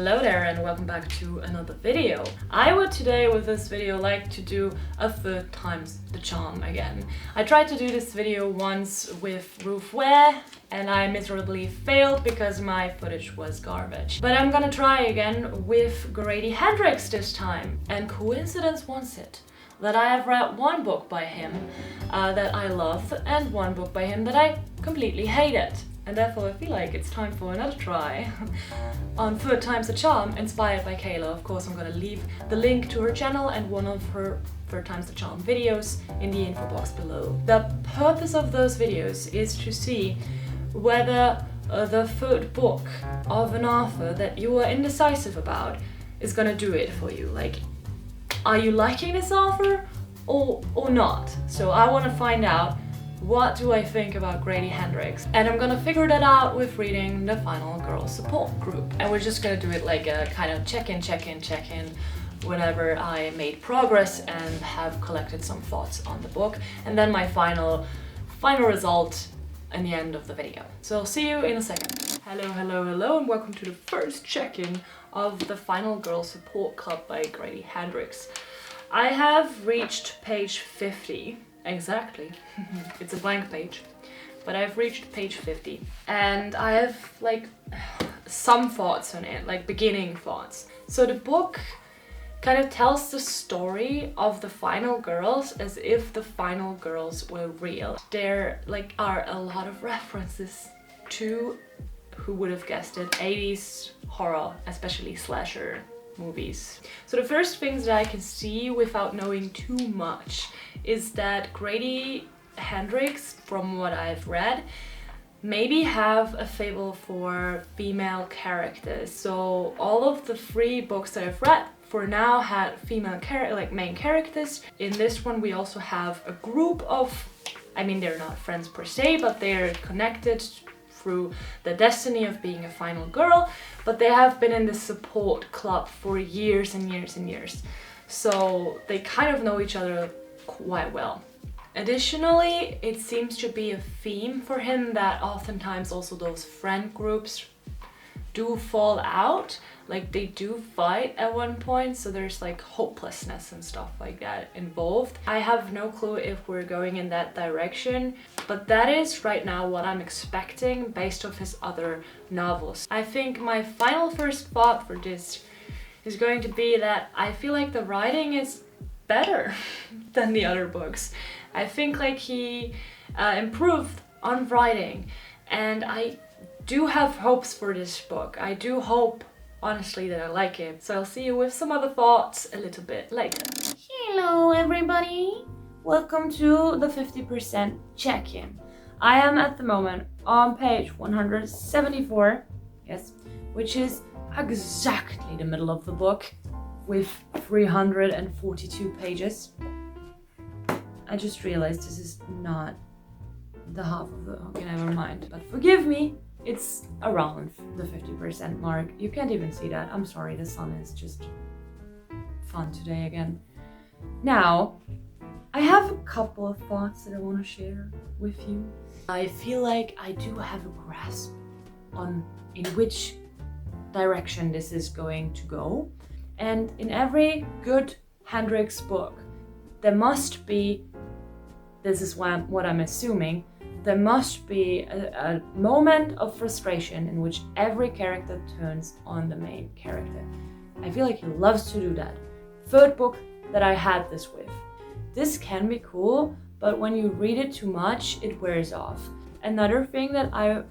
Hello there and welcome back to another video. I would today with this video like to do a third times the charm again. I tried to do this video once with Roof Ware and I miserably failed because my footage was garbage. But I'm gonna try again with Grady Hendrix this time. And coincidence wants it that I have read one book by him that I love and one book by him that I completely hated. And therefore I feel like it's time for another try on Third Time's the Charm, inspired by Kayla. Of course, I'm gonna leave the link to her channel and one of her Third Time's the Charm videos in the info box below. The purpose of those videos is to see whether the third book of an author that you are indecisive about is gonna do it for you. Like, are you liking this author or not? So I wanna find out, what do I think about Grady Hendrix? And I'm gonna figure that out with reading the Final Girl Support Group. And we're just gonna do it like a kind of check-in whenever I made progress and have collected some thoughts on the book. And then my final result in the end of the video. So I'll see you in a second. Hello, and welcome to the first check-in of the Final Girl Support Club by Grady Hendrix. I have reached page 50. Exactly. It's a blank page, but I've reached page 50 and I have like some thoughts on it, like beginning thoughts. So the book kind of tells the story of the final girls as if the final girls were real. There are a lot of references to, who would have guessed it, 80s horror, especially slasher movies. So the first things that I can see without knowing too much is that Grady Hendrix, from what I've read, maybe have a fable for female characters. So all of the 3 books that I've read for now had female main characters. In this one we also have a group of, I mean, they're not friends per se, but they're connected through the destiny of being a final girl, but they have been in the support club for years and years and years. So they kind of know each other quite well. Additionally, it seems to be a theme for him that oftentimes also those friend groups do fall out, like they do fight at one point, so there's like hopelessness and stuff like that involved. I have no clue if we're going in that direction, but that is right now what I'm expecting based off his other novels. I think my first thought for this is going to be that I feel like the writing is better than the other books. I think like he improved on writing, and I do have hopes for this book. I do hope, honestly, that I like it. So I'll see you with some other thoughts a little bit later. Hello everybody! Welcome to the 50% check-in. I am at the moment on page 174, yes, which is exactly the middle of the book with 342 pages. I just realized this is not the half of the, okay, never mind, but forgive me. It's around the 50% mark. You can't even see that. I'm sorry, the sun is just fun today again. Now, I have a couple of thoughts that I want to share with you. I feel like I do have a grasp on in which direction this is going to go. And in every good Hendrix book, there must be, this is what I'm assuming, there must be a moment of frustration in which every character turns on the main character. I feel like he loves to do that. Third book that I had this with. This can be cool, but when you read it too much, it wears off. Another thing that I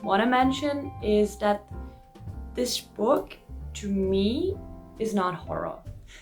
want to mention is that this book, to me, is not horror.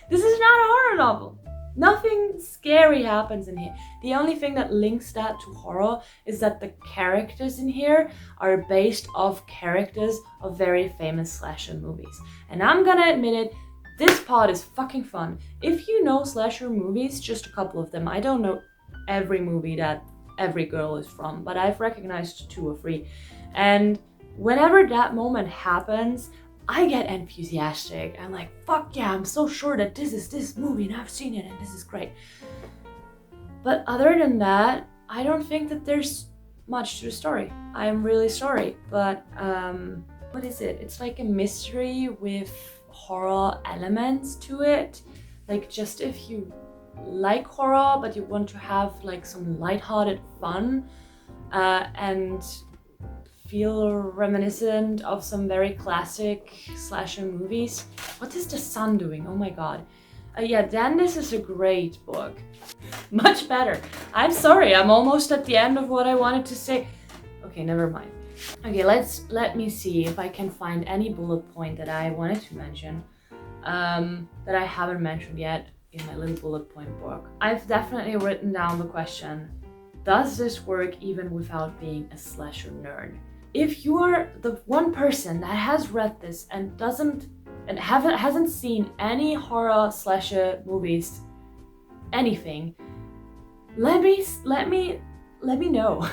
This is not a horror novel. Nothing scary happens in here. The only thing that links that to horror is that the characters in here are based off characters of very famous slasher movies. And I'm gonna admit it, this part is fucking fun. If you know slasher movies, just a couple of them. I don't know every movie that every girl is from, but I've recognized 2 or 3. And whenever that moment happens, I get enthusiastic. I'm like, fuck yeah, I'm so sure that this is this movie and I've seen it and this is great. But other than that, I don't think that there's much to the story. I'm really sorry, but what is it? It's like a mystery with horror elements to it. Like, just if you like horror but you want to have like some lighthearted fun and feel reminiscent of some very classic slasher movies. What is the sun doing? Oh my god. Yeah, then this is a great book. Much better. I'm sorry, I'm almost at the end of what I wanted to say. Okay, never mind. Okay, let me see if I can find any bullet point that I wanted to mention that I haven't mentioned yet in my little bullet point book. I've definitely written down the question, does this work even without being a slasher nerd? If you are the one person that has read this and hasn't seen any horror slasher movies, anything, let me know.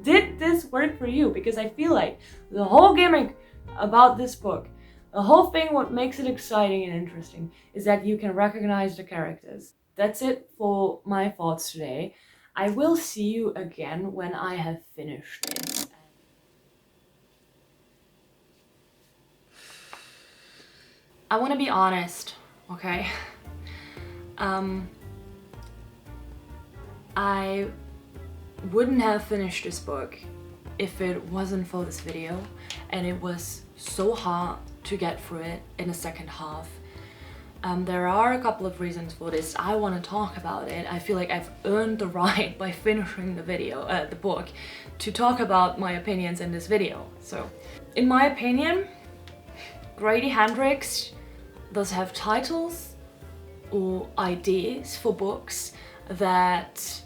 Did this work for you? Because I feel like the whole gimmick about this book, the whole thing, what makes it exciting and interesting, is that you can recognize the characters. That's it for my thoughts today. I will see you again when I have finished this. I want to be honest, okay? I wouldn't have finished this book if it wasn't for this video, and it was so hard to get through it in the second half. There are a couple of reasons for this. I want to talk about it. I feel like I've earned the right by finishing the book, to talk about my opinions in this video. So, in my opinion, Grady Hendrix does have titles or ideas for books that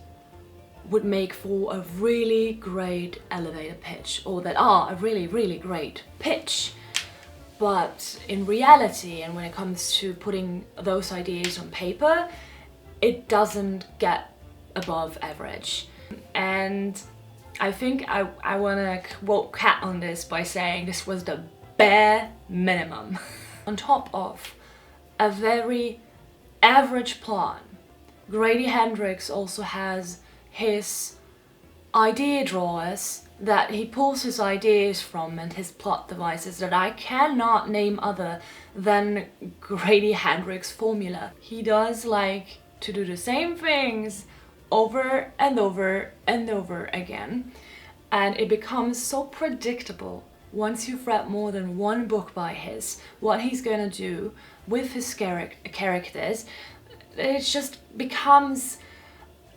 would make for a really great elevator pitch, or that are a really, really great pitch. But in reality, and when it comes to putting those ideas on paper, it doesn't get above average. And I think I want to quote Kat on this by saying this was the bare minimum. On top of a very average plot, Grady Hendrix also has his idea drawers that he pulls his ideas from, and his plot devices that I cannot name other than Grady Hendrix formula. He does like to do the same things over and over and over again, and it becomes so predictable once you've read more than one book by his, what he's gonna do with his characters. It just becomes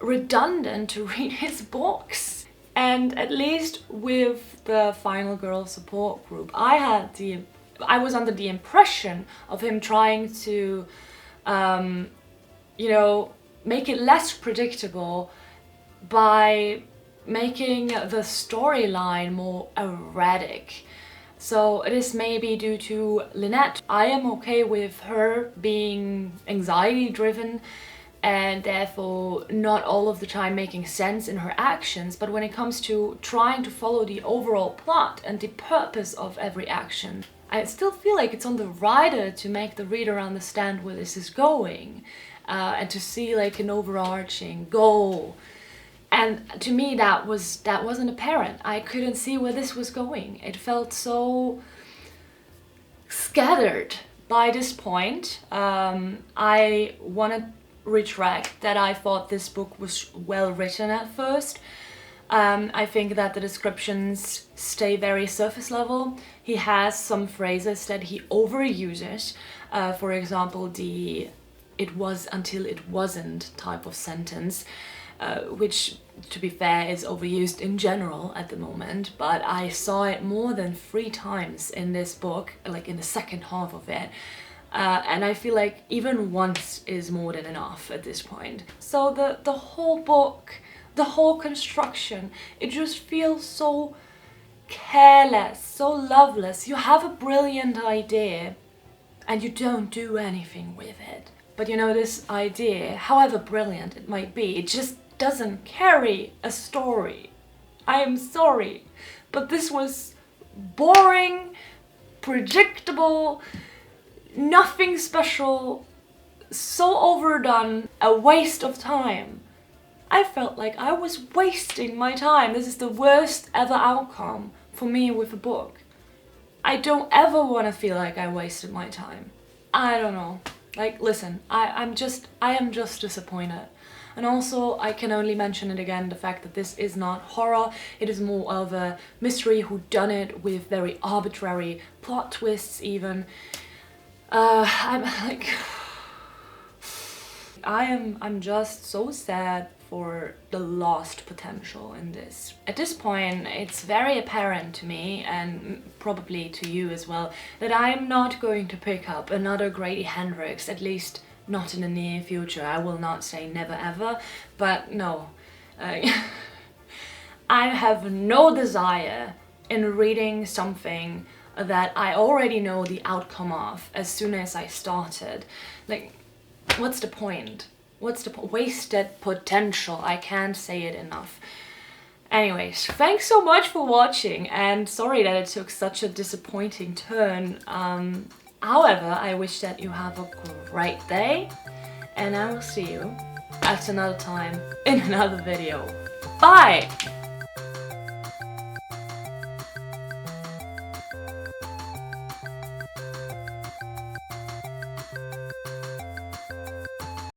redundant to read his books. And at least with the Final Girl support group, I was under the impression of him trying to, make it less predictable by making the storyline more erratic. So it is maybe due to Lynette. I am okay with her being anxiety driven and therefore not all of the time making sense in her actions, but when it comes to trying to follow the overall plot and the purpose of every action, I still feel like it's on the writer to make the reader understand where this is going, and to see like an overarching goal. And to me that wasn't apparent. I couldn't see where this was going. It felt so scattered by this point. I want to retract that I thought this book was well written at first. I think that the descriptions stay very surface level. He has some phrases that he overuses. For example, the "it was until it wasn't" type of sentence, which, to be fair, is overused in general at the moment, but I saw it more than 3 times in this book, like in the second half of it. And I feel like even once is more than enough at this point. So the whole book, the whole construction, it just feels so careless, so loveless. You have a brilliant idea and you don't do anything with it. But you know, this idea, however brilliant it might be, it just doesn't carry a story. I am sorry, but this was boring, predictable, nothing special, so overdone, a waste of time. I felt like I was wasting my time. This is the worst ever outcome for me with a book. I don't ever want to feel like I wasted my time. I don't know. Like, listen, I am just disappointed. And also, I can only mention it again, the fact that this is not horror, it is more of a mystery whodunit with very arbitrary plot twists even. I'm like... I'm just so sad for the lost potential in this. At this point, it's very apparent to me, and probably to you as well, that I am not going to pick up another Grady Hendrix, at least not in the near future. I will not say never ever, but no. I have no desire in reading something that I already know the outcome of as soon as I started. Like, what's the point? What's the wasted potential? I can't say it enough. Anyways, thanks so much for watching, and sorry that it took such a disappointing turn. However, I wish that you have a great day, and I will see you at another time in another video. Bye!